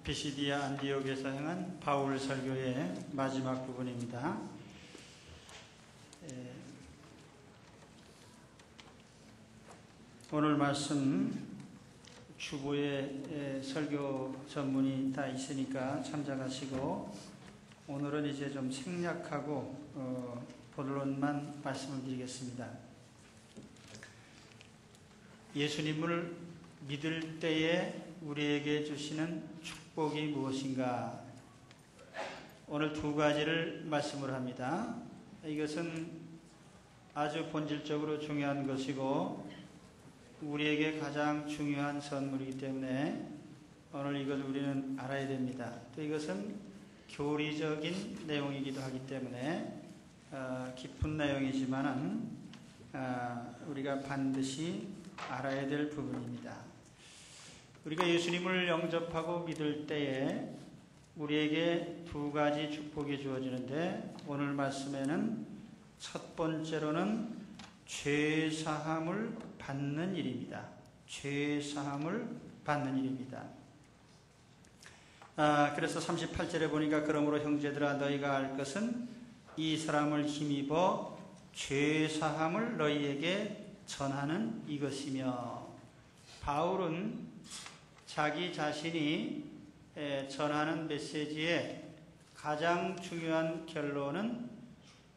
피시디아 안디옥에서 행한 바울 설교의 마지막 부분입니다. 오늘 말씀 주보에 설교 전문이 다 있으니까 참작하시고, 오늘은 이제 좀 생략하고 본론만 말씀을 드리겠습니다. 예수님을 믿을 때에 우리에게 주시는 축복이 무엇인가? 오늘 두 가지를 말씀을 합니다. 이것은 아주 본질적으로 중요한 것이고 우리에게 가장 중요한 선물이기 때문에 오늘 이걸 우리는 알아야 됩니다. 또 이것은 교리적인 내용이기도 하기 때문에 깊은 내용이지만은 우리가 반드시 알아야 될 부분입니다. 우리가 예수님을 영접하고 믿을 때에 우리에게 두 가지 축복이 주어지는데, 오늘 말씀에는 첫 번째로는 죄사함을 받는 일입니다. 죄사함을 받는 일입니다. 그래서 38절에 보니까 그러므로 형제들아 너희가 알 것은 이 사람을 힘입어 죄사함을 너희에게 전하는 이것이며, 바울은 자기 자신이 전하는 메시지의 가장 중요한 결론은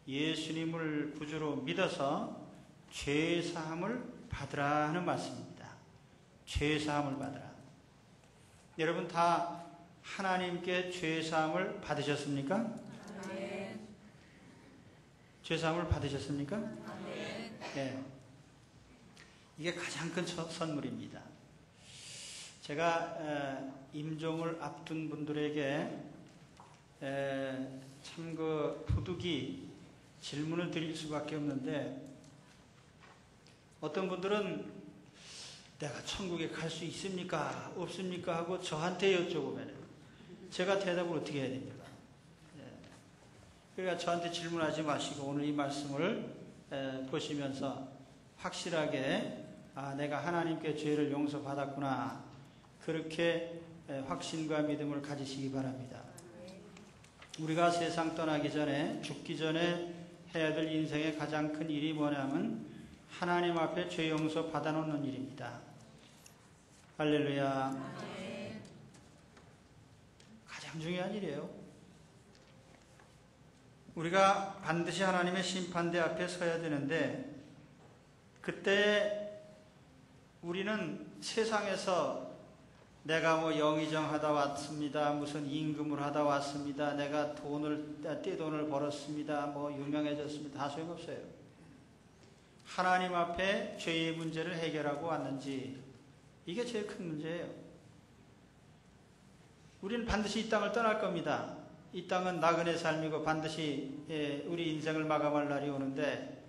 예수님을 구주로 믿어서 죄사함을 받으라 하는 말씀입니다. 죄사함을 받으라. 여러분 다 하나님께 죄사함을 받으셨습니까? 네. 죄사함을 받으셨습니까? 네. 이게 가장 큰 선물입니다. 제가 임종을 앞둔 분들에게 참 부득이 질문을 드릴 수밖에 없는데, 어떤 분들은 내가 천국에 갈 수 있습니까? 없습니까? 하고 저한테 여쭤보면 제가 대답을 어떻게 해야 됩니까? 그러니까 저한테 질문하지 마시고 오늘 이 말씀을 보시면서 확실하게 내가 하나님께 죄를 용서받았구나, 그렇게 확신과 믿음을 가지시기 바랍니다. 우리가 세상 떠나기 전에, 죽기 전에 해야 될 인생의 가장 큰 일이 뭐냐면 하나님 앞에 죄 용서 받아놓는 일입니다. 할렐루야. 가장 중요한 일이에요. 우리가 반드시 하나님의 심판대 앞에 서야 되는데, 그때 우리는 세상에서 내가 영의정 하다 왔습니다, 무슨 임금을 하다 왔습니다, 내가 떼돈을 벌었습니다, 유명해졌습니다, 다 소용없어요. 하나님 앞에 죄의 문제를 해결하고 왔는지, 이게 제일 큰 문제예요. 우리는 반드시 이 땅을 떠날 겁니다. 이 땅은 나그네 삶이고 반드시 우리 인생을 마감할 날이 오는데,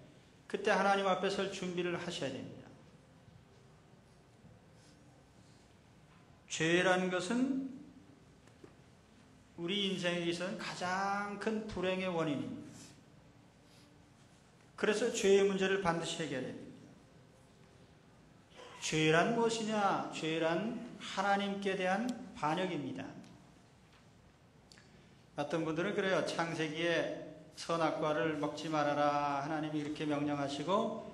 그때 하나님 앞에 설 준비를 하셔야 됩니다. 죄라는 것은 우리 인생에 있어서는 가장 큰 불행의 원인입니다. 그래서 죄의 문제를 반드시 해결해야 됩니다. 죄란 무엇이냐? 죄란 하나님께 대한 반역입니다. 어떤 분들은 그래요. 창세기에 선악과를 먹지 말아라, 하나님이 이렇게 명령하시고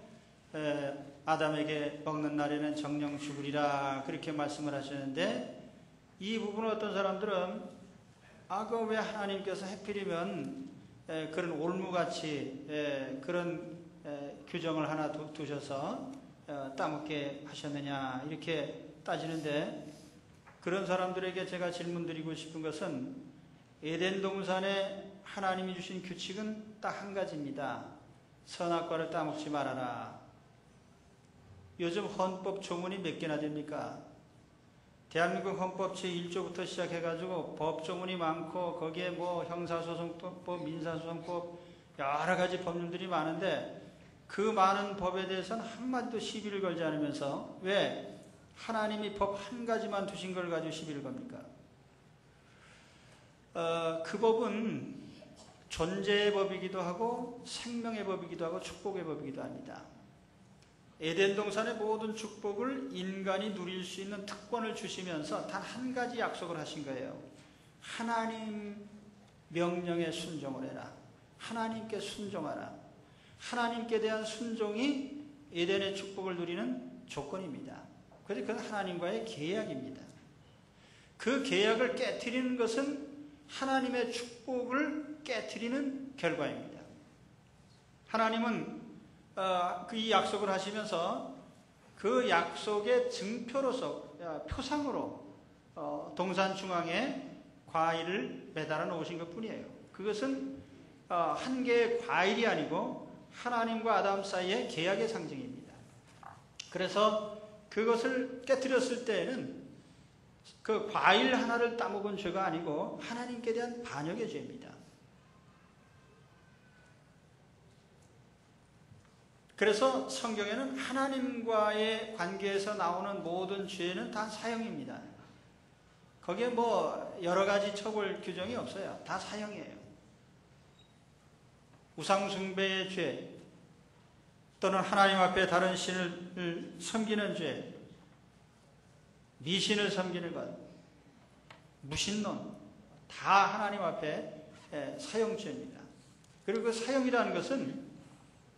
아담에게 먹는 날에는 정령 죽으리라, 그렇게 말씀을 하시는데, 이 부분을 어떤 사람들은 왜 하나님께서 하필이면 그런 올무같이 그런 규정을 하나 두셔서 따먹게 하셨느냐, 이렇게 따지는데, 그런 사람들에게 제가 질문 드리고 싶은 것은, 에덴 동산에 하나님이 주신 규칙은 딱 한 가지입니다. 선악과를 따먹지 말아라. 요즘 헌법 조문이 몇 개나 됩니까? 대한민국 헌법 제1조부터 시작해가지고 법조문이 많고, 거기에 형사소송법, 민사소송법, 여러 가지 법률들이 많은데, 그 많은 법에 대해서는 한마디도 시비를 걸지 않으면서, 왜? 하나님이 법 한 가지만 두신 걸 가지고 시비를 겁니까? 그 법은 존재의 법이기도 하고 생명의 법이기도 하고 축복의 법이기도 합니다. 에덴 동산의 모든 축복을 인간이 누릴 수 있는 특권을 주시면서 단 한 가지 약속을 하신 거예요. 하나님 명령에 순종을 해라. 하나님께 순종하라. 하나님께 대한 순종이 에덴의 축복을 누리는 조건입니다. 그래서 그건 하나님과의 계약입니다. 그 계약을 깨트리는 것은 하나님의 축복을 깨트리는 결과입니다. 하나님은 이 약속을 하시면서 그 약속의 증표로서, 표상으로 동산 중앙에 과일을 매달아 놓으신 것 뿐이에요. 그것은 한 개의 과일이 아니고 하나님과 아담 사이의 계약의 상징입니다. 그래서 그것을 깨뜨렸을 때에는 그 과일 하나를 따먹은 죄가 아니고 하나님께 대한 반역의 죄입니다. 그래서 성경에는 하나님과의 관계에서 나오는 모든 죄는 다 사형입니다. 거기에 뭐 여러 가지 처벌 규정이 없어요. 다 사형이에요. 우상숭배의 죄, 또는 하나님 앞에 다른 신을 섬기는 죄, 미신을 섬기는 것, 무신론, 다 하나님 앞에 사형죄입니다. 그리고 그 사형이라는 것은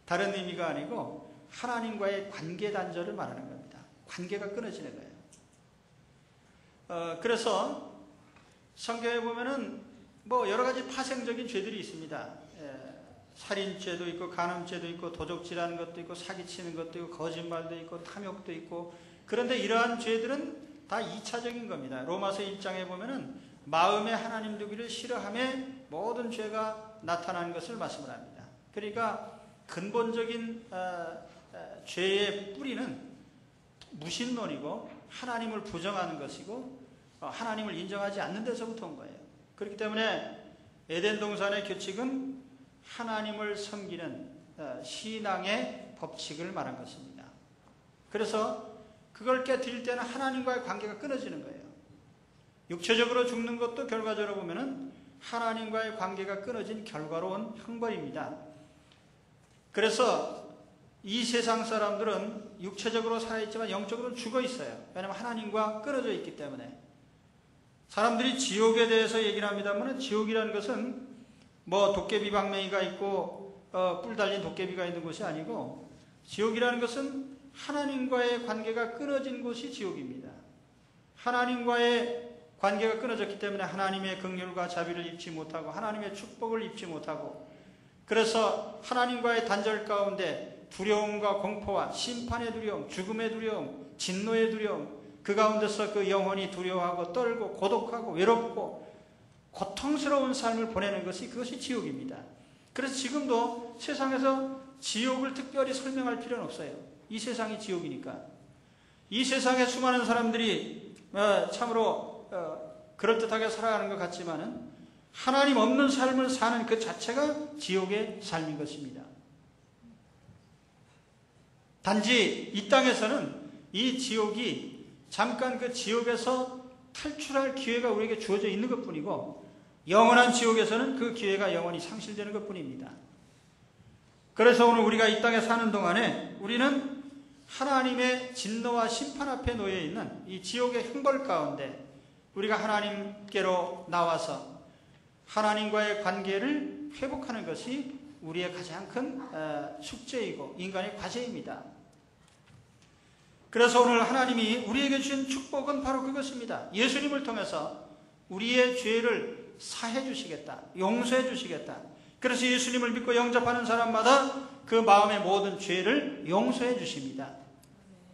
다른 의미가 아니고 하나님과의 관계 단절을 말하는 겁니다. 관계가 끊어지는 거예요. 그래서 성경에 보면은 뭐 여러 가지 파생적인 죄들이 있습니다. 살인죄도 있고 간음죄도 있고 도적질하는 것도 있고 사기치는 것도 있고 거짓말도 있고 탐욕도 있고, 그런데 이러한 죄들은 다 2차적인 겁니다. 로마서 1장에 보면은 마음에 하나님 두기를 싫어함에 모든 죄가 나타나는 것을 말씀을 합니다. 그러니까 근본적인 죄의 뿌리는 무신론이고 하나님을 부정하는 것이고 하나님을 인정하지 않는 데서부터 온 거예요. 그렇기 때문에 에덴 동산의 규칙은 하나님을 섬기는 신앙의 법칙을 말한 것입니다. 그래서 그걸 깨뜨릴 때는 하나님과의 관계가 끊어지는 거예요. 육체적으로 죽는 것도 결과적으로 보면은 하나님과의 관계가 끊어진 결과로 온 형벌입니다. 그래서 이 세상 사람들은 육체적으로 살아있지만 영적으로는 죽어 있어요. 왜냐하면 하나님과 끊어져 있기 때문에. 사람들이 지옥에 대해서 얘기를 합니다만 지옥이라는 것은 뭐 도깨비 방맹이가 있고 뿔 달린 도깨비가 있는 곳이 아니고, 지옥이라는 것은 하나님과의 관계가 끊어진 곳이 지옥입니다. 하나님과의 관계가 끊어졌기 때문에 하나님의 긍휼과 자비를 입지 못하고 하나님의 축복을 입지 못하고, 그래서 하나님과의 단절 가운데 두려움과 공포와 심판의 두려움, 죽음의 두려움, 진노의 두려움, 그 가운데서 그 영혼이 두려워하고 떨고 고독하고 외롭고 고통스러운 삶을 보내는 것이, 그것이 지옥입니다. 그래서 지금도 세상에서 지옥을 특별히 설명할 필요는 없어요. 이 세상이 지옥이니까. 이 세상에 수많은 사람들이 참으로 그럴듯하게 살아가는 것 같지만은 하나님 없는 삶을 사는 그 자체가 지옥의 삶인 것입니다. 단지 이 땅에서는 이 지옥이 잠깐 그 지옥에서 탈출할 기회가 우리에게 주어져 있는 것뿐이고, 영원한 지옥에서는 그 기회가 영원히 상실되는 것뿐입니다. 그래서 오늘 우리가 이 땅에 사는 동안에 우리는 하나님의 진노와 심판 앞에 놓여 있는 이 지옥의 형벌 가운데 우리가 하나님께로 나와서 하나님과의 관계를 회복하는 것이 우리의 가장 큰 숙제이고 인간의 과제입니다. 그래서 오늘 하나님이 우리에게 주신 축복은 바로 그것입니다. 예수님을 통해서 우리의 죄를 사해 주시겠다, 용서해 주시겠다. 그래서 예수님을 믿고 영접하는 사람마다 그 마음의 모든 죄를 용서해 주십니다.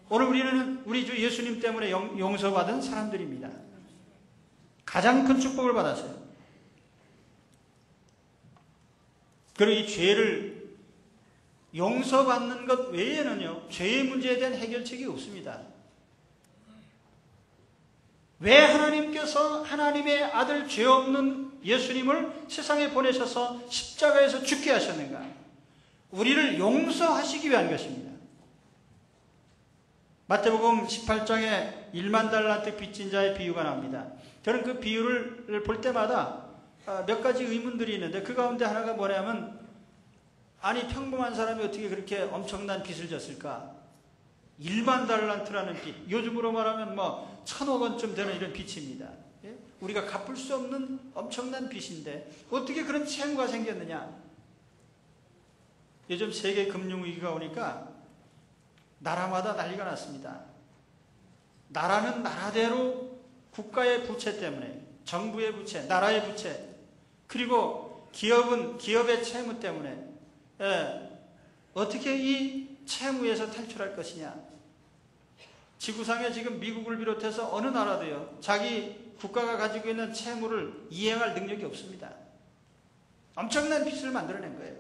오늘 우리는 우리 주 예수님 때문에 용서받은 사람들입니다. 가장 큰 축복을 받았어요. 그리고 이 죄를 용서받는 것 외에는요, 죄의 문제에 대한 해결책이 없습니다. 왜 하나님께서 하나님의 아들 죄 없는 예수님을 세상에 보내셔서 십자가에서 죽게 하셨는가? 우리를 용서하시기 위한 것입니다. 마태복음 18장에 1만 달란트 빚진 자의 비유가 나옵니다. 저는 그 비유를 볼 때마다 몇 가지 의문들이 있는데, 그 가운데 하나가 뭐냐면, 아니 평범한 사람이 어떻게 그렇게 엄청난 빚을 졌을까? 1만 달란트라는 빚, 요즘으로 말하면 뭐 1,000억 원쯤 되는 이런 빚입니다. 예? 우리가 갚을 수 없는 엄청난 빚인데 어떻게 그런 채무가 생겼느냐? 요즘 세계 금융위기가 오니까 나라마다 난리가 났습니다. 나라는 나라대로 국가의 부채 때문에, 정부의 부채, 나라의 부채, 그리고 기업은 기업의 채무 때문에 어떻게 이 채무에서 탈출할 것이냐. 지구상에 지금 미국을 비롯해서 어느 나라도요, 자기 국가가 가지고 있는 채무를 이행할 능력이 없습니다. 엄청난 빚을 만들어낸 거예요.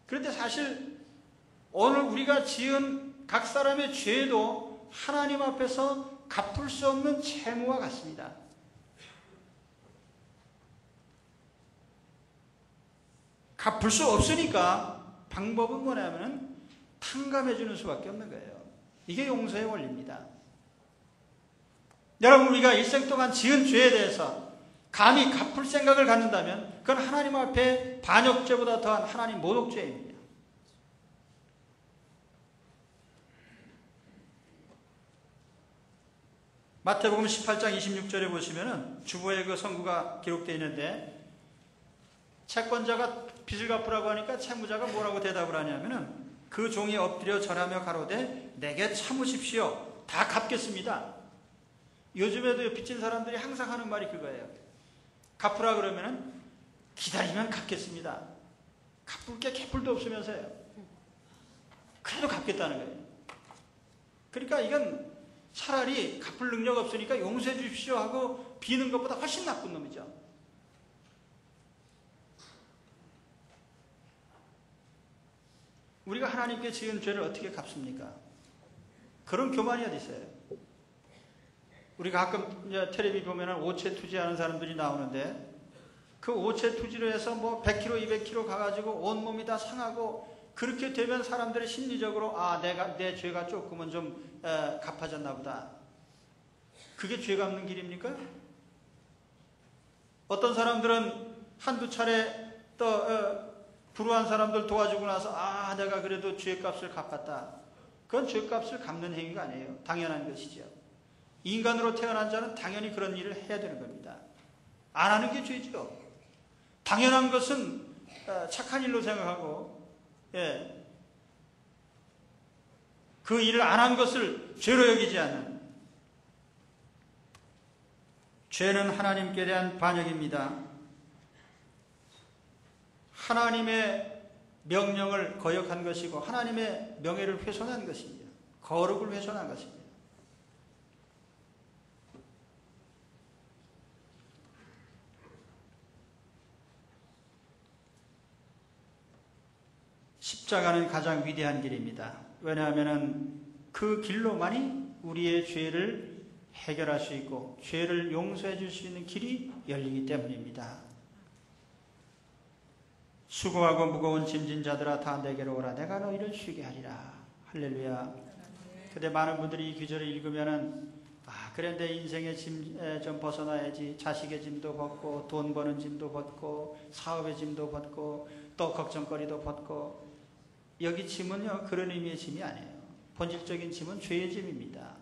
그런데 사실 오늘 우리가 지은 각 사람의 죄도 하나님 앞에서 갚을 수 없는 채무와 같습니다. 갚을 수 없으니까 방법은 뭐냐면 탕감해 주는 수밖에 없는 거예요. 이게 용서의 원리입니다. 여러분, 우리가 일생 동안 지은 죄에 대해서 감히 갚을 생각을 갖는다면 그건 하나님 앞에 반역죄보다 더한 하나님 모독죄입니다. 마태복음 18장 26절에 보시면은 주보의 그 선구가 기록되어 있는데, 채권자가 빚을 갚으라고 하니까 채무자가 뭐라고 대답을 하냐면은 그 종이 엎드려 절하며 가로되 내게 참으십시오. 다 갚겠습니다. 요즘에도 빚진 사람들이 항상 하는 말이 그거예요. 갚으라 그러면은 기다리면 갚겠습니다. 갚을 게 개뿔도 없으면서요. 그래도 갚겠다는 거예요. 그러니까 이건 차라리 갚을 능력 없으니까 용서해 주십시오 하고 비는 것보다 훨씬 나쁜 놈이죠. 우리가 하나님께 지은 죄를 어떻게 갚습니까? 그런 교만이 어디 있어요? 우리가 가끔 텔레비 보면은 오체투지하는 사람들이 나오는데, 그 오체투지로 해서 뭐 100kg, 200kg 가가지고 온몸이 다 상하고, 그렇게 되면 사람들이 심리적으로 내 죄가 조금은 좀 갚아졌나 보다. 그게 죄 갚는 길입니까? 어떤 사람들은 한두 차례 또 불우한 사람들 도와주고 나서 내가 그래도 죄값을 갚았다. 그건 죄값을 갚는 행위가 아니에요. 당연한 것이죠. 인간으로 태어난 자는 당연히 그런 일을 해야 되는 겁니다. 안 하는 게 죄죠. 당연한 것은 착한 일로 생각하고, 그 일을 안 한 것을 죄로 여기지 않는, 죄는 하나님께 대한 반역입니다. 하나님의 명령을 거역한 것이고 하나님의 명예를 훼손한 것입니다. 거룩을 훼손한 것입니다. 십자가는 가장 위대한 길입니다. 왜냐하면 그 길로만이 우리의 죄를 해결할 수 있고 죄를 용서해 줄 수 있는 길이 열리기 때문입니다. 수고하고 무거운 짐진 자들아 다 내게로 오라. 내가 너희를 쉬게 하리라. 할렐루야. 근데 많은 분들이 이 구절을 읽으면은 그래 내 인생의 짐 좀 벗어나야지. 자식의 짐도 벗고 돈 버는 짐도 벗고 사업의 짐도 벗고 또 걱정거리도 벗고. 여기 짐은요 그런 의미의 짐이 아니에요. 본질적인 짐은 죄의 짐입니다.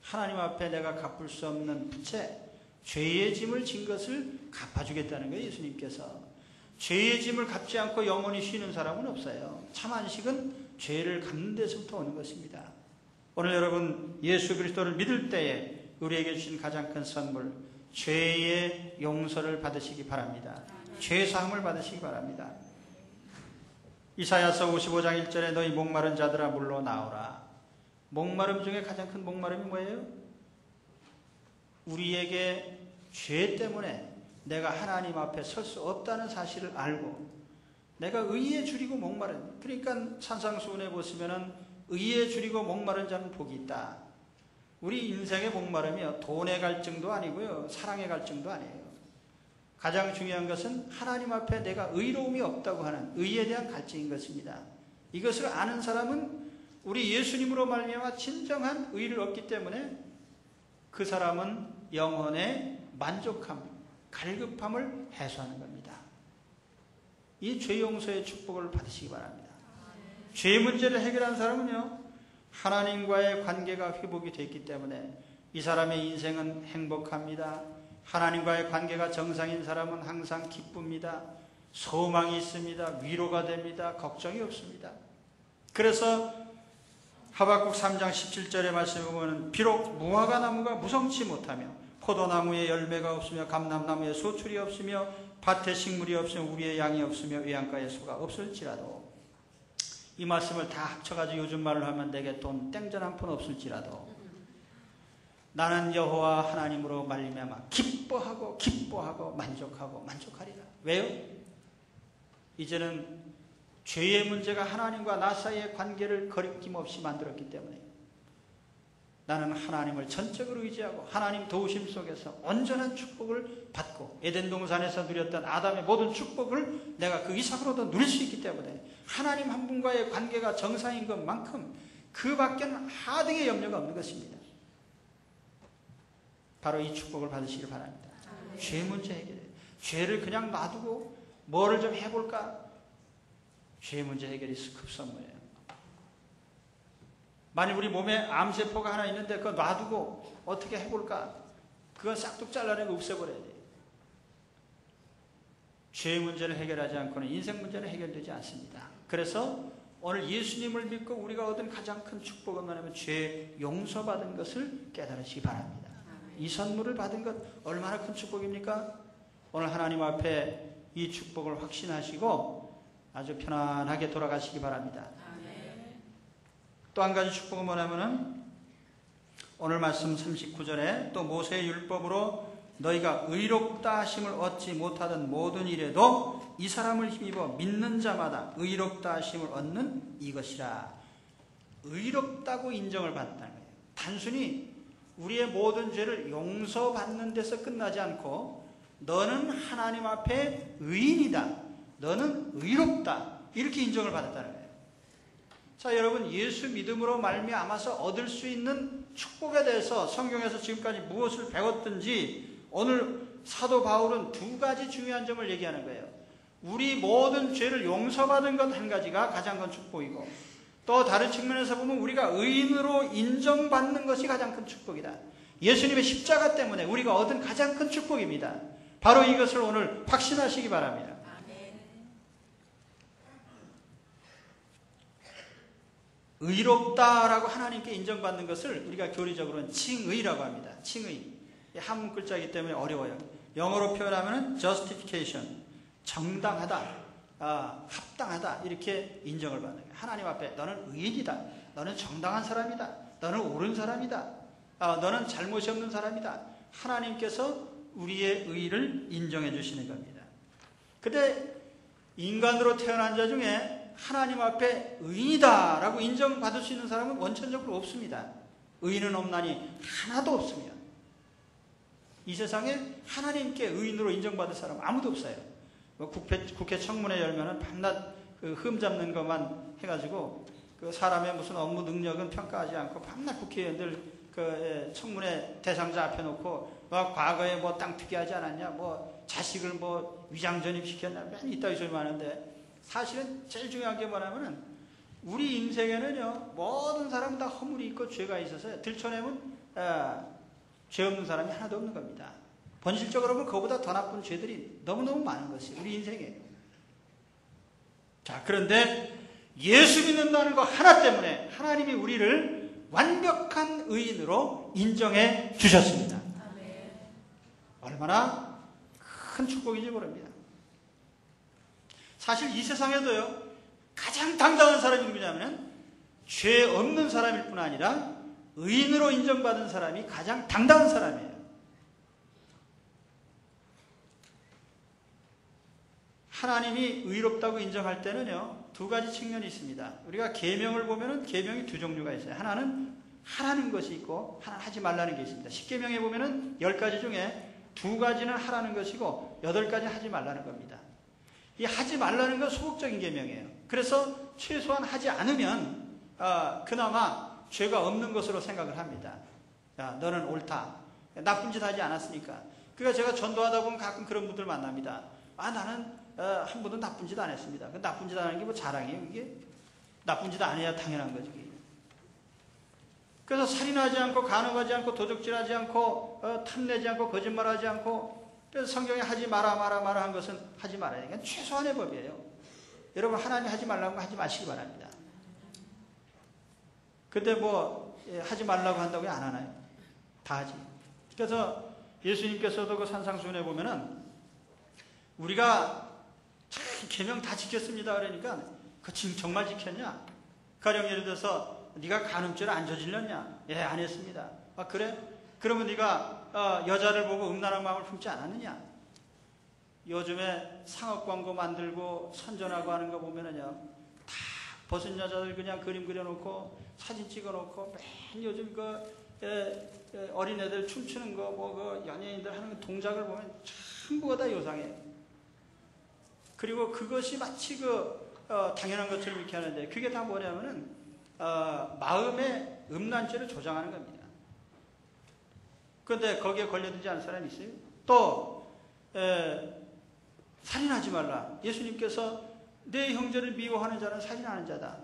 하나님 앞에 내가 갚을 수 없는 부채, 죄의 짐을 진 것을 갚아주겠다는 거예요. 예수님께서. 죄의 짐을 갚지 않고 영원히 쉬는 사람은 없어요. 참 안식은 죄를 갚는 데서부터 오는 것입니다. 오늘 여러분 예수 그리스도를 믿을 때에 우리에게 주신 가장 큰 선물, 죄의 용서를 받으시기 바랍니다. 죄 사함을 받으시기 바랍니다. 이사야서 55장 1절에 너희 목마른 자들아 물러 나오라. 목마름 중에 가장 큰 목마름이 뭐예요? 우리에게 죄 때문에 내가 하나님 앞에 설 수 없다는 사실을 알고 내가 의에 줄이고 목마른, 그러니까 산상수훈에 보시면은 의에 줄이고 목마른 자는 복이 있다. 우리 인생의 목마름이요 돈의 갈증도 아니고요 사랑의 갈증도 아니에요. 가장 중요한 것은 하나님 앞에 내가 의로움이 없다고 하는 의에 대한 갈증인 것입니다. 이것을 아는 사람은 우리 예수님으로 말미암아 진정한 의를 얻기 때문에 그 사람은 영혼의 만족함, 갈급함을 해소하는 겁니다. 이 죄 용서의 축복을 받으시기 바랍니다. 죄 문제를 해결한 사람은요 하나님과의 관계가 회복이 됐기 때문에 이 사람의 인생은 행복합니다. 하나님과의 관계가 정상인 사람은 항상 기쁩니다. 소망이 있습니다. 위로가 됩니다. 걱정이 없습니다. 그래서 하박국 3장 17절의 말씀에 보면 비록 무화과 나무가 무성치 못하며 포도나무에 열매가 없으며 감람나무에 소출이 없으며 밭에 식물이 없으며 우리의 양이 없으며 외양가에 소가 없을지라도, 이 말씀을 다 합쳐가지고 요즘 말을 하면 내게 돈 땡전 한 푼 없을지라도 나는 여호와 하나님으로 말미암아 기뻐하고 만족하리라. 왜요? 이제는 죄의 문제가 하나님과 나 사이의 관계를 거리낌없이 만들었기 때문에 나는 하나님을 전적으로 의지하고 하나님 도우심 속에서 온전한 축복을 받고 에덴 동산에서 누렸던 아담의 모든 축복을 내가 그 이상으로도 누릴 수 있기 때문에 하나님 한 분과의 관계가 정상인 것만큼 그 밖에는 하등의 염려가 없는 것입니다. 바로 이 축복을 받으시길 바랍니다. 죄 문제 해결해. 죄를 그냥 놔두고 뭐를 좀 해볼까? 죄 문제 해결이 급선무예요. 만일 우리 몸에 암세포가 하나 있는데 그거 놔두고 어떻게 해볼까? 그건 싹둑 잘라내고 없애버려야 돼요. 죄 문제를 해결하지 않고는 인생 문제는 해결되지 않습니다. 그래서 오늘 예수님을 믿고 우리가 얻은 가장 큰 축복은 뭐냐면 죄 용서받은 것을 깨달으시기 바랍니다. 이 선물을 받은 것 얼마나 큰 축복입니까? 오늘 하나님 앞에 이 축복을 확신하시고 아주 편안하게 돌아가시기 바랍니다. 또 한 가지 축복은 뭐냐면은 오늘 말씀 39절에 또 모세의 율법으로 너희가 의롭다 하심을 얻지 못하던 모든 일에도 이 사람을 힘입어 믿는 자마다 의롭다 하심을 얻는 이것이라. 의롭다고 인정을 받는다는 거예요. 단순히 우리의 모든 죄를 용서받는 데서 끝나지 않고 너는 하나님 앞에 의인이다, 너는 의롭다, 이렇게 인정을 받았다는 거예요. 자, 여러분, 예수 믿음으로 말미암아서 얻을 수 있는 축복에 대해서 성경에서 지금까지 무엇을 배웠든지 오늘 사도 바울은 두 가지 중요한 점을 얘기하는 거예요. 우리 모든 죄를 용서받은 것 한 가지가 가장 큰 축복이고, 또 다른 측면에서 보면 우리가 의인으로 인정받는 것이 가장 큰 축복이다. 예수님의 십자가 때문에 우리가 얻은 가장 큰 축복입니다. 바로 이것을 오늘 확신하시기 바랍니다. 의롭다라고 하나님께 인정받는 것을 우리가 교리적으로는 칭의라고 합니다. 칭의. 한문 글자이기 때문에 어려워요. 영어로 표현하면 justification, 정당하다, 합당하다, 이렇게 인정을 받는 거예요. 하나님 앞에 너는 의인이다, 너는 정당한 사람이다, 너는 옳은 사람이다, 너는 잘못이 없는 사람이다. 하나님께서 우리의 의를 인정해 주시는 겁니다. 근데 인간으로 태어난 자 중에 하나님 앞에 의인이다 라고 인정받을 수 있는 사람은 원천적으로 없습니다. 의인은 없나니 하나도 없으며 이 세상에 하나님께 의인으로 인정받을 사람 아무도 없어요. 국회 청문회 열면은 밤낮 흠 잡는 것만 해가지고 그 사람의 무슨 업무 능력은 평가하지 않고 밤낮 국회의원들 그 청문회 대상자 앞에 놓고 과거에 뭐 땅 투기하지 않았냐, 뭐 자식을 뭐 위장 전입시켰냐, 맨 이따위 소리만 하는데 사실은 제일 중요한 게 뭐냐면은 우리 인생에는요 모든 사람은 다 허물이 있고 죄가 있어서 들춰내면 죄 없는 사람이 하나도 없는 겁니다. 본질적으로 보면 그거보다 더 나쁜 죄들이 너무너무 많은 것이 우리 인생이에요. 자, 그런데 예수 믿는다는 거 하나 때문에 하나님이 우리를 완벽한 의인으로 인정해 주셨습니다. 얼마나 큰 축복인지 모릅니다. 사실 이 세상에도요 가장 당당한 사람이 누구냐면 죄 없는 사람일 뿐 아니라 의인으로 인정받은 사람이 가장 당당한 사람이에요. 하나님이 의롭다고 인정할 때는요 두 가지 측면이 있습니다. 우리가 계명을 보면은 계명이 두 종류가 있어요. 하나는 하라는 것이 있고 하나는 하지 말라는 게 있습니다. 십계명에 보면은 10가지 중에 2가지는 하라는 것이고 8가지는 하지 말라는 겁니다. 이 하지 말라는 건 소극적인 계명이에요. 그래서 최소한 하지 않으면 그나마 죄가 없는 것으로 생각을 합니다. 야, 너는 옳다. 나쁜 짓 하지 않았으니까. 그러니까 제가 전도하다 보면 가끔 그런 분들 만납니다. 나는 한 번도 나쁜 짓 안 했습니다. 나쁜 짓 안 하는 게 뭐 자랑이에요, 이게? 나쁜 짓 안 해야 당연한 거지. 그래서 살인하지 않고 간음하지 않고 도둑질하지 않고 탐내지 않고 거짓말하지 않고, 그래서 성경에 하지 마라 한 것은 하지 말아야 되니까 최소한의 법이에요. 여러분 하나님 하지 말라고 하지 마시기 바랍니다. 근데 하지 말라고 한다고 안 하나요? 다 하지. 그래서 예수님께서도 그 산상수훈에 보면은 우리가 계명 다 지켰습니다 그러니까 그 정말 지켰냐? 가령 예를 들어서 네가 간음죄를 안 저질렀냐? 예, 안 했습니다. 아 그래? 그러면 네가 여자를 보고 음란한 마음을 품지 않았느냐? 요즘에 상업 광고 만들고 선전하고 하는 거 보면은요, 다 벗은 여자들 그냥 그림 그려놓고 사진 찍어놓고 맨 요즘 어린애들 춤추는 거 연예인들 하는 동작을 보면 전부가 다 요상해요. 그리고 그것이 마치 당연한 것처럼 이렇게 하는데, 그게 다 뭐냐면은 마음의 음란죄를 조장하는 겁니다. 그런데 거기에 걸려들지 않은 사람이 있어요? 또 살인하지 말라. 예수님께서 내 형제를 미워하는 자는 살인하는 자다.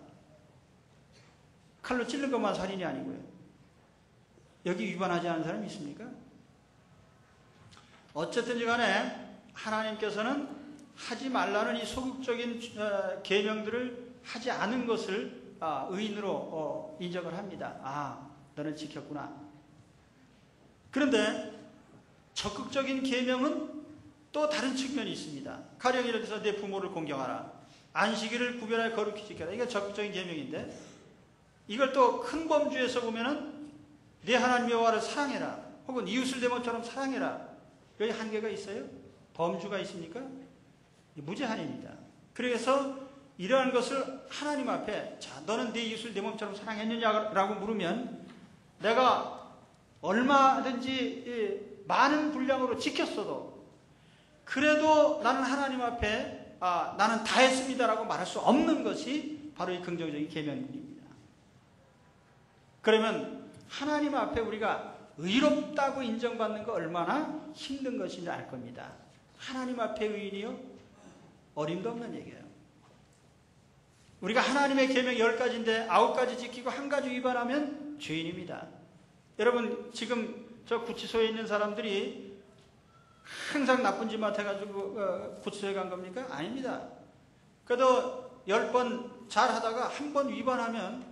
칼로 찔른 것만 살인이 아니고요. 여기 위반하지 않은 사람이 있습니까? 어쨌든 간에 하나님께서는 하지 말라는 이 소극적인 계명들을 하지 않은 것을 의인으로 인정을 합니다. 아, 너는 지켰구나. 그런데 적극적인 계명은 또 다른 측면이 있습니다. 가령 예를 들어서 내 부모를 공경하라, 안식일을 구별하여 거룩히 지켜라. 이게 적극적인 계명인데, 이걸 또 큰 범주에서 보면은 내 하나님 여호와를 사랑해라, 혹은 이웃을 내 몸처럼 사랑해라. 여기 한계가 있어요? 범주가 있습니까? 무제한입니다. 그래서 이러한 것을 하나님 앞에, 자, 너는 내 이웃을 내 몸처럼 사랑했느냐라고 물으면 내가 얼마든지 많은 분량으로 지켰어도 그래도 나는 하나님 앞에 나는 다 했습니다라고 말할 수 없는 것이 바로 이 긍정적인 계명입니다. 그러면 하나님 앞에 우리가 의롭다고 인정받는 거 얼마나 힘든 것인지 알 겁니다. 하나님 앞에 의인이요? 어림도 없는 얘기예요. 우리가 하나님의 계명 10가지인데 9가지 지키고 1가지 위반하면 죄인입니다. 여러분 지금 저 구치소에 있는 사람들이 항상 나쁜 짓만 해가지고 구치소에 간 겁니까? 아닙니다. 그래도 10번 잘하다가 한 번 위반하면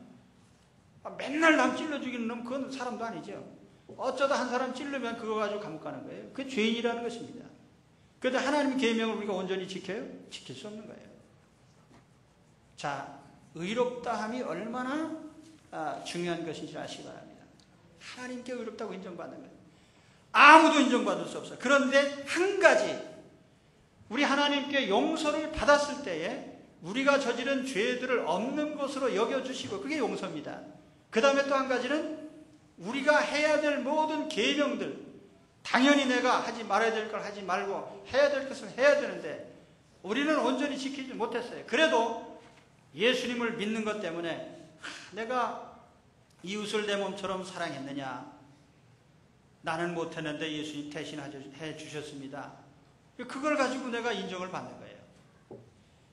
맨날 남 찔러 죽이는 놈, 그건 사람도 아니죠. 어쩌다 한 사람 찔르면 그거 가지고 감옥 가는 거예요. 그게 죄인이라는 것입니다. 그런데 하나님의 계명을 우리가 온전히 지켜요? 지킬 수 없는 거예요. 자, 의롭다함이 얼마나 중요한 것인지 아시기 바랍니다. 하나님께 의롭다고 인정받는 거예요. 아무도 인정받을 수 없어요. 그런데 한 가지, 우리 하나님께 용서를 받았을 때에 우리가 저지른 죄들을 없는 것으로 여겨주시고, 그게 용서입니다. 그 다음에 또 한 가지는 우리가 해야 될 모든 계명들, 당연히 내가 하지 말아야 될 걸 하지 말고 해야 될 것을 해야 되는데 우리는 온전히 지키지 못했어요. 그래도 예수님을 믿는 것 때문에 내가 이웃을 내 몸처럼 사랑했느냐? 나는 못했는데 예수님 대신 해주셨습니다. 그걸 가지고 내가 인정을 받는 거예요.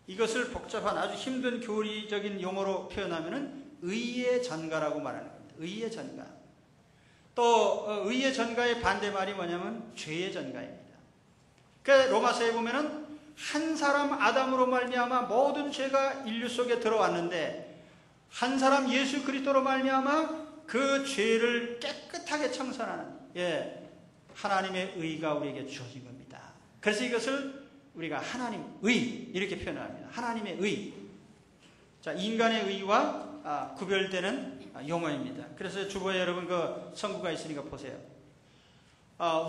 이것을 복잡한 아주 힘든 교리적인 용어로 표현하면 의의 전가라고 말하는 겁니다. 의의 전가. 또 의의 전가의 반대말이 뭐냐면 죄의 전가입니다. 그 로마서에 보면은 한 사람 아담으로 말미암아 모든 죄가 인류 속에 들어왔는데 한 사람 예수 그리스도로 말미암아 그 죄를 깨끗하게 청산하는 하나님의 의가 우리에게 주어진 겁니다. 그래서 이것을 우리가 하나님 의 이렇게 표현합니다. 하나님의 의. 자, 인간의 의와 구별되는 용어입니다. 그래서 주보에 여러분 그 성구가 있으니까 보세요.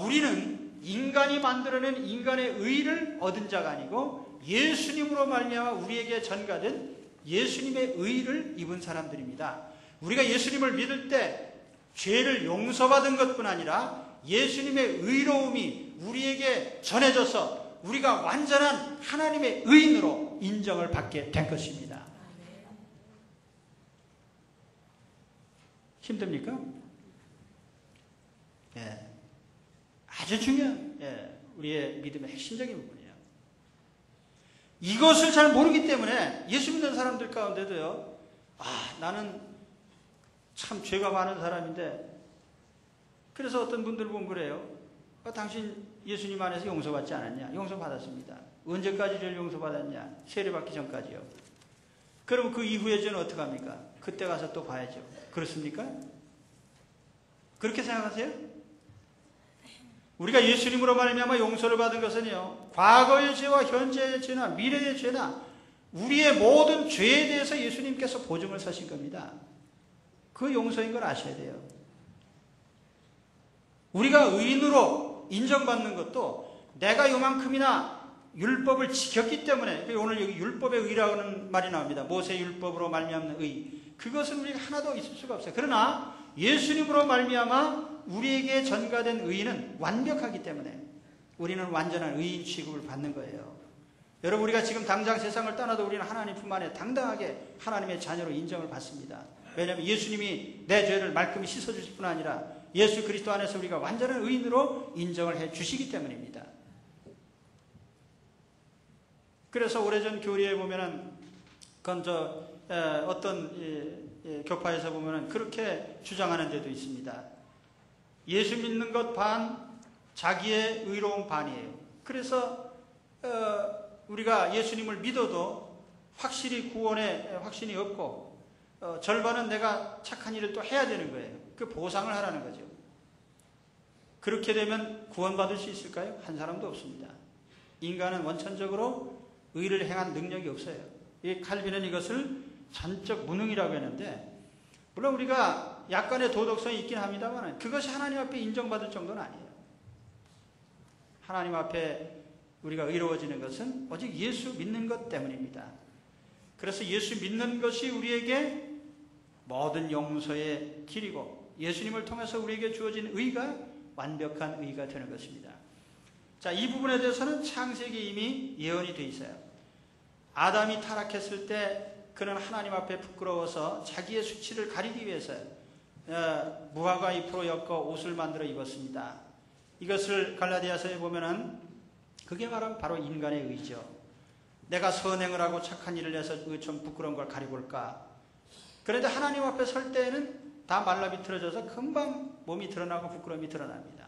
우리는 인간이 만들어낸 인간의 의를 얻은 자가 아니고 예수님으로 말미암아 우리에게 전가된 예수님의 의를 입은 사람들입니다. 우리가 예수님을 믿을 때 죄를 용서받은 것뿐 아니라 예수님의 의로움이 우리에게 전해져서 우리가 완전한 하나님의 의인으로 인정을 받게 된 것입니다. 힘듭니까? 예, 아주 중요한 우리의 믿음의 핵심적인 부분이에요. 이것을 잘 모르기 때문에 예수 믿는 사람들 가운데도요, 나는 참 죄가 많은 사람인데, 그래서 어떤 분들 보면 그래요. 당신 예수님 안에서 용서받지 않았냐? 용서받았습니다. 언제까지를 용서받았냐? 세례받기 전까지요. 그럼 그 이후에 저는 어떻게 합니까? 그때 가서 또 봐야죠. 그렇습니까? 그렇게 생각하세요? 우리가 예수님으로 말미암아 용서를 받은 것은요, 과거의 죄와 현재의 죄나 미래의 죄나 우리의 모든 죄에 대해서 예수님께서 보증을 서신 겁니다. 그 용서인 걸 아셔야 돼요. 우리가 의인으로 인정받는 것도 내가 요만큼이나 율법을 지켰기 때문에, 오늘 여기 율법의 의라는 말이 나옵니다. 모세 율법으로 말미암는 의. 그것은 우리가 하나도 있을 수가 없어요. 그러나 예수님으로 말미암아 우리에게 전가된 의는 완벽하기 때문에 우리는 완전한 의인 취급을 받는 거예요. 여러분, 우리가 지금 당장 세상을 떠나도 우리는 하나님 품 안에 당당하게 하나님의 자녀로 인정을 받습니다. 왜냐하면 예수님이 내 죄를 말끔히 씻어주실 뿐 아니라 예수 그리스도 안에서 우리가 완전한 의인으로 인정을 해 주시기 때문입니다. 그래서 오래전 교리에 보면은, 그건 어떤 교파에서 보면은 그렇게 주장하는 데도 있습니다. 예수 믿는 것 반, 자기의 의로움 반이에요. 그래서 우리가 예수님을 믿어도 확실히 구원에 확신이 없고, 절반은 내가 착한 일을 또 해야 되는 거예요. 그 보상을 하라는 거죠. 그렇게 되면 구원받을 수 있을까요? 한 사람도 없습니다. 인간은 원천적으로 의를 행한 능력이 없어요. 이 칼빈은 이것을 전적 무능이라고 했는데, 물론 우리가 약간의 도덕성이 있긴 합니다만 그것이 하나님 앞에 인정받을 정도는 아니에요. 하나님 앞에 우리가 의로워지는 것은 오직 예수 믿는 것 때문입니다. 그래서 예수 믿는 것이 우리에게 모든 용서의 길이고, 예수님을 통해서 우리에게 주어진 의가 완벽한 의가 되는 것입니다. 자, 이 부분에 대해서는 창세기에 이미 예언이 되어 있어요. 아담이 타락했을 때 그는 하나님 앞에 부끄러워서 자기의 수치를 가리기 위해서 무화과 잎으로 엮어 옷을 만들어 입었습니다. 이것을 갈라디아서에 보면은 그게 바로 인간의 의죠. 내가 선행을 하고 착한 일을 해서 좀 부끄러운 걸 가리볼까. 그런데 하나님 앞에 설 때에는 다 말라비틀어져서 금방 몸이 드러나고 부끄러움이 드러납니다.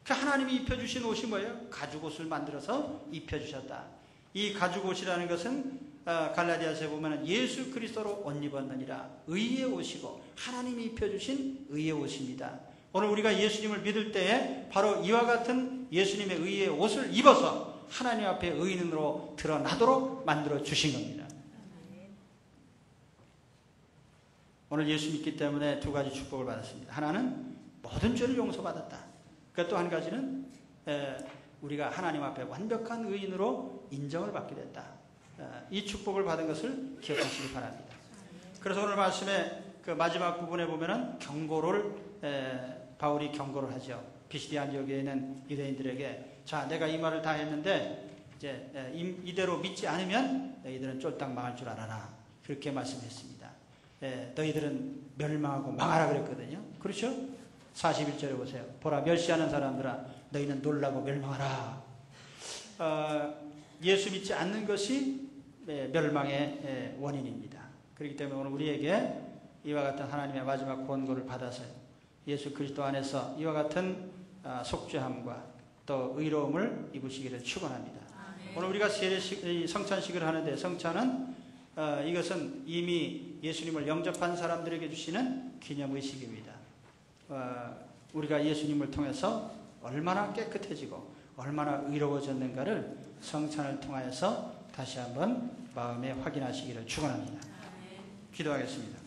그 하나님이 입혀주신 옷이 뭐예요? 가죽옷을 만들어서 입혀주셨다. 이 가죽옷이라는 것은 갈라디아서에 보면 예수 그리스도로 옷 입었느니라. 의의 옷이고 하나님이 입혀주신 의의 옷입니다. 오늘 우리가 예수님을 믿을 때에 바로 이와 같은 예수님의 의의 옷을 입어서 하나님 앞에 의인으로 드러나도록 만들어 주신 겁니다. 오늘 예수 믿기 때문에 두 가지 축복을 받았습니다. 하나는 모든 죄를 용서받았다. 또 한 가지는 우리가 하나님 앞에 완벽한 의인으로 인정을 받게 됐다. 이 축복을 받은 것을 기억하시기 바랍니다. 그래서 오늘 말씀의 그 마지막 부분에 보면은 경고를 바울이 경고를 하죠. 피시디 안디옥에 있는 유대인들에게, 자, 내가 이 말을 다 했는데 이제 이대로 믿지 않으면 너희들은 쫄딱 망할 줄 알아라. 그렇게 말씀했습니다. 너희들은 멸망하고 망하라 그랬거든요. 그렇죠? 41절에 보세요. 보라, 멸시하는 사람들아, 너희는 놀라고 멸망하라. 예수 믿지 않는 것이 멸망의 원인입니다. 그렇기 때문에 오늘 우리에게 이와 같은 하나님의 마지막 권고를 받아서 예수 그리스도 안에서 이와 같은 속죄함과 또 의로움을 입으시기를 축원합니다. 오늘 우리가 성찬식을 하는데, 성찬은 이것은 이미 예수님을 영접한 사람들에게 주시는 기념의식입니다. 우리가 예수님을 통해서 얼마나 깨끗해지고 얼마나 의로워졌는가를 성찬을 통하여서 다시 한번 마음에 확인하시기를 축원합니다. 기도하겠습니다.